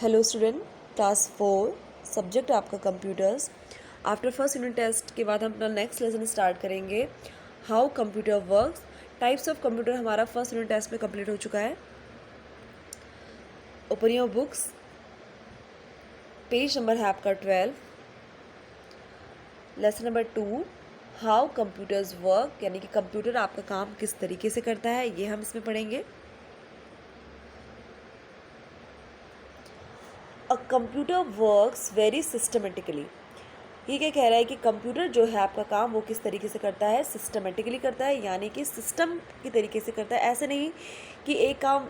Hello student, class 4 subject आपका computers. After first unit test के बाद हम अपना नेक्स्ट लेसन स्टार्ट करेंगे, how computer works. Types of computer हमारा फर्स्ट यूनिट टेस्ट में कंप्लीट हो चुका है। Open your books, page number है आपका 12। Lesson number 2, how computers work, यानी कि कंप्यूटर आपका काम किस तरीके से करता है, ये हम इसमें पढ़ेंगे। A computer works very systematically. ये क्या कह रहा है कि कंप्यूटर जो है आपका काम वो किस तरीके से करता है, सिस्टमेटिकली करता है, यानी कि सिस्टम की तरीके से करता है। ऐसे नहीं कि एक काम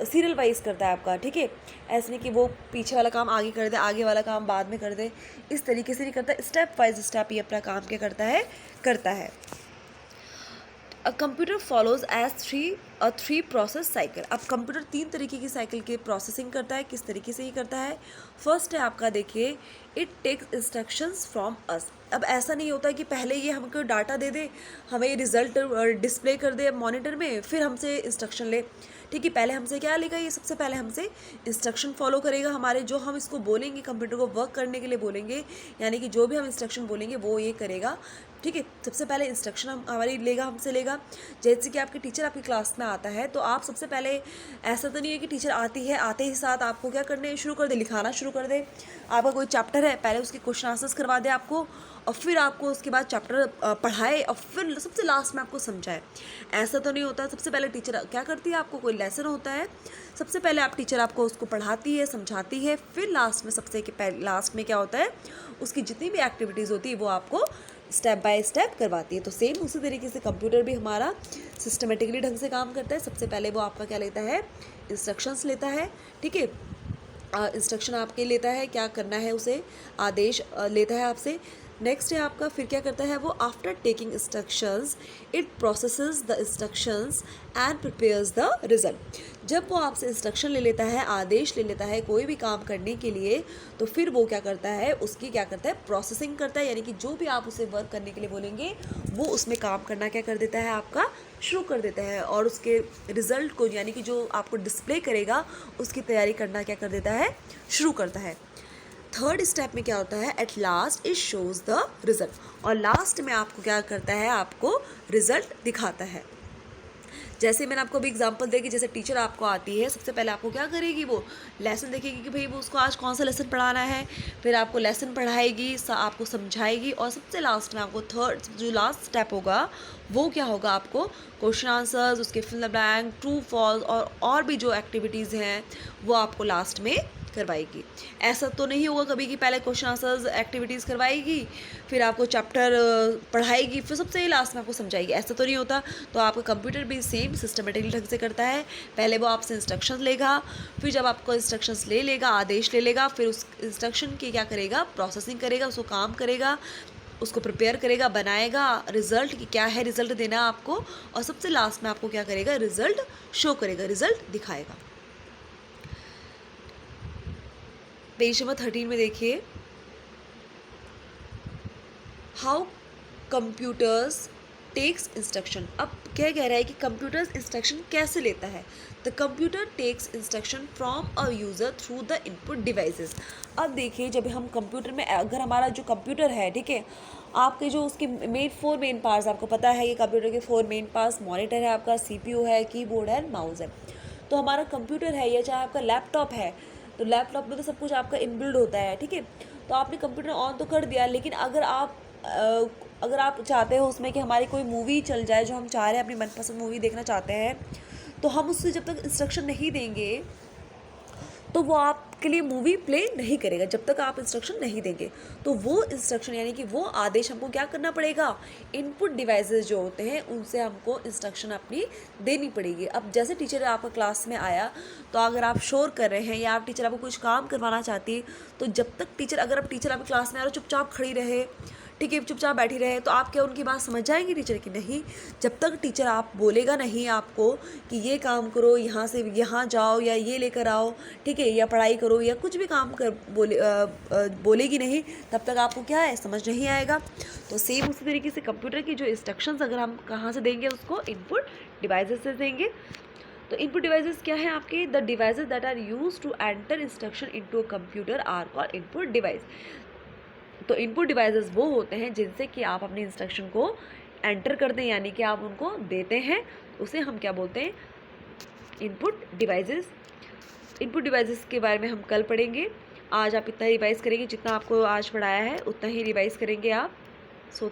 सीरियल वाइज करता है आपका, ठीक है। ऐसे नहीं कि वो पीछे वाला काम आगे कर दे, आगे वाला काम बाद में कर दे, इस तरीके से नहीं करता। स्टेप वाइज स्टेप ये अपना काम क्या करता है। A computer follows as three process cycle. अब कंप्यूटर 3 तरीके की साइकिल के प्रोसेसिंग करता है। किस तरीके से ही करता है? फर्स्ट है आपका, देखिए, it takes instructions from us. अब ऐसा नहीं होता कि पहले ये हमको डाटा दे दे, हमें ये रिजल्ट डिस्प्ले कर दे मॉनिटर में, फिर हमसे इंस्ट्रक्शन ले। ठीक है, पहले हमसे क्या लेगा? ये सबसे पहले हमसे इंस्ट्रक्शन फॉलो करेगा। हमारे जो हम इसको बोलेंगे, कंप्यूटर को वर्क करने के लिए बोलेंगे, यानी कि जो भी हम इंस्ट्रक्शन बोलेंगे वो ये करेगा। ठीक है, सबसे पहले इंस्ट्रक्शन हमारी हमसे लेगा। जैसे कि आपके टीचर आपकी क्लास में आता है, तो आप सबसे पहले, ऐसा तो नहीं है कि टीचर आती है, आते ही साथ आपको क्या करने शुरू कर दे, लिखाना शुरू कर दे। आपका कोई चैप्टर है, पहले उसके क्वेश्चन आंसर्स करवा दे आपको, और फिर आपको उसके बाद चैप्टर पढ़ाए, और फिर सबसे लास्ट में आपको समझाए। ऐसा तो नहीं होता। सबसे पहले टीचर क्या करती है, आपको कोई लेसन होता है, सबसे पहले टीचर आपको उसको पढ़ाती है, समझाती है, फिर लास्ट में लास्ट में क्या होता है, उसकी जितनी भी एक्टिविटीज़ होती है वो आपको स्टेप बाय स्टेप करवाती है। तो सेम उसी तरीके से कंप्यूटर भी हमारा सिस्टमेटिकली ढंग से काम करता है। सबसे पहले वो आपका क्या लेता है, इंस्ट्रक्शंस लेता है। ठीक है, इंस्ट्रक्शन आपके लेता है, क्या करना है उसे, आदेश लेता है आपसे। नेक्स्ट है आपका, फिर क्या करता है वो, after taking instructions it processes the instructions and prepares the result. जब वो आपसे इंस्ट्रक्शन ले लेता है, आदेश ले लेता है कोई भी काम करने के लिए, तो फिर वो क्या करता है, उसकी क्या करता है, प्रोसेसिंग करता है। यानी कि जो भी आप उसे वर्क करने के लिए बोलेंगे वो उसमें काम करना क्या कर देता है, आपका शुरू कर देता है, और उसके रिजल्ट को, यानी कि जो आपको डिस्प्ले करेगा उसकी तैयारी करना क्या कर देता है, शुरू करता है। थर्ड स्टेप में क्या होता है, at last it shows the result, और लास्ट में आपको क्या करता है, आपको रिजल्ट दिखाता है। जैसे मैंने आपको अभी एग्जांपल देगी, जैसे टीचर आपको आती है, सबसे पहले आपको क्या करेगी, वो लेसन देखेगी कि भाई वो उसको आज कौन सा लेसन पढ़ाना है, फिर आपको लेसन पढ़ाएगी, आपको समझाएगी, और सबसे लास्ट में आपको थर्ड जो लास्ट स्टेप होगा वो क्या होगा, आपको क्वेश्चन आंसर्स, उसके fill the blank, true false, और भी जो एक्टिविटीज़ हैं वो आपको लास्ट में करवाएगी। ऐसा तो नहीं होगा कभी कि पहले क्वेश्चन आंसर्स एक्टिविटीज़ करवाएगी, फिर आपको चैप्टर पढ़ाएगी, फिर सबसे लास्ट में आपको समझाएगी। ऐसा तो नहीं होता। तो आपका कंप्यूटर भी सेम सिस्टमेटिकली ढंग से करता है। पहले वो आपसे इंस्ट्रक्शंस लेगा, फिर जब आपको इंस्ट्रक्शंस ले लेगा, आदेश ले लेगा, फिर उस इंस्ट्रक्शन की क्या करेगा, प्रोसेसिंग करेगा, उसको काम करेगा, उसको प्रिपेयर करेगा, बनाएगा, रिजल्ट की क्या है, रिजल्ट देना आपको, और सबसे लास्ट में आपको क्या करेगा, रिजल्ट शो करेगा, रिजल्ट दिखाएगा। पेज नंबर 13 में देखिए, हाउ कंप्यूटर्स टेक्स इंस्ट्रक्शन। अब क्या कह रहा है कि कंप्यूटर्स इंस्ट्रक्शन कैसे लेता है। The computer takes instruction from a user through the input devices. अब देखिए, जब हम कंप्यूटर में, अगर हमारा जो कंप्यूटर है, ठीक है, आपके जो उसके फोर मेन पार्ट्स, आपको पता है कि कंप्यूटर के 4 मेन पार्ट्स, मॉनिटर है आपका, सीपीयू है, कीबोर्ड है, माउस है। तो हमारा कंप्यूटर है, या चाहे आपका लैपटॉप है, तो लैपटॉप में तो सब कुछ आपका इनबिल्ड होता है। ठीक है, तो आपने कंप्यूटर ऑन तो कर दिया, लेकिन अगर आप चाहते हो उसमें कि हमारी कोई मूवी चल जाए, जो हम चाह रहे हैं, अपनी मनपसंद मूवी देखना चाहते हैं, तो हम उससे जब तक इंस्ट्रक्शन नहीं देंगे तो वो आपके लिए मूवी प्ले नहीं करेगा, जब तक आप इंस्ट्रक्शन नहीं देंगे। तो वो इंस्ट्रक्शन, यानी कि वो आदेश हमको क्या करना पड़ेगा, इनपुट डिवाइसेस जो होते हैं उनसे हमको इंस्ट्रक्शन अपनी देनी पड़ेगी। अब जैसे टीचर आपका क्लास में आया, तो अगर आप शोर कर रहे हैं, या आप टीचर आपको कुछ काम करवाना चाहती है, तो जब तक टीचर, अगर आप टीचर आपकी क्लास में आ रहे हो, चुपचाप खड़ी रहे, ठीक है, चुपचाप बैठी रहे, तो आप क्या उनकी बात समझ जाएंगे टीचर की? नहीं। जब तक टीचर आप बोलेगा नहीं आपको कि ये काम करो, यहाँ से यहाँ जाओ, या ये लेकर आओ, ठीक है, या पढ़ाई करो, या कुछ भी काम कर बोलेगी नहीं, तब तक आपको क्या है, समझ नहीं आएगा। तो सेम उसी तरीके से कंप्यूटर की जो इंस्ट्रक्शंस अगर हम कहाँ से देंगे, उसको इनपुट डिवाइसेस से देंगे। तो इनपुट डिवाइसेस क्या है आपके? The devices that are use to enter instruction into a computer are called input device. तो इनपुट डिवाइसेस वो होते हैं जिनसे कि आप अपने इंस्ट्रक्शन को एंटर कर दें, यानी कि आप उनको देते हैं, उसे हम क्या बोलते हैं? Input devices. इनपुट डिवाइसेस के बारे में हम कल पढ़ेंगे। आज आप इतना रिवाइज करेंगे, जितना आपको आज पढ़ाया है उतना ही रिवाइज करेंगे आप। सो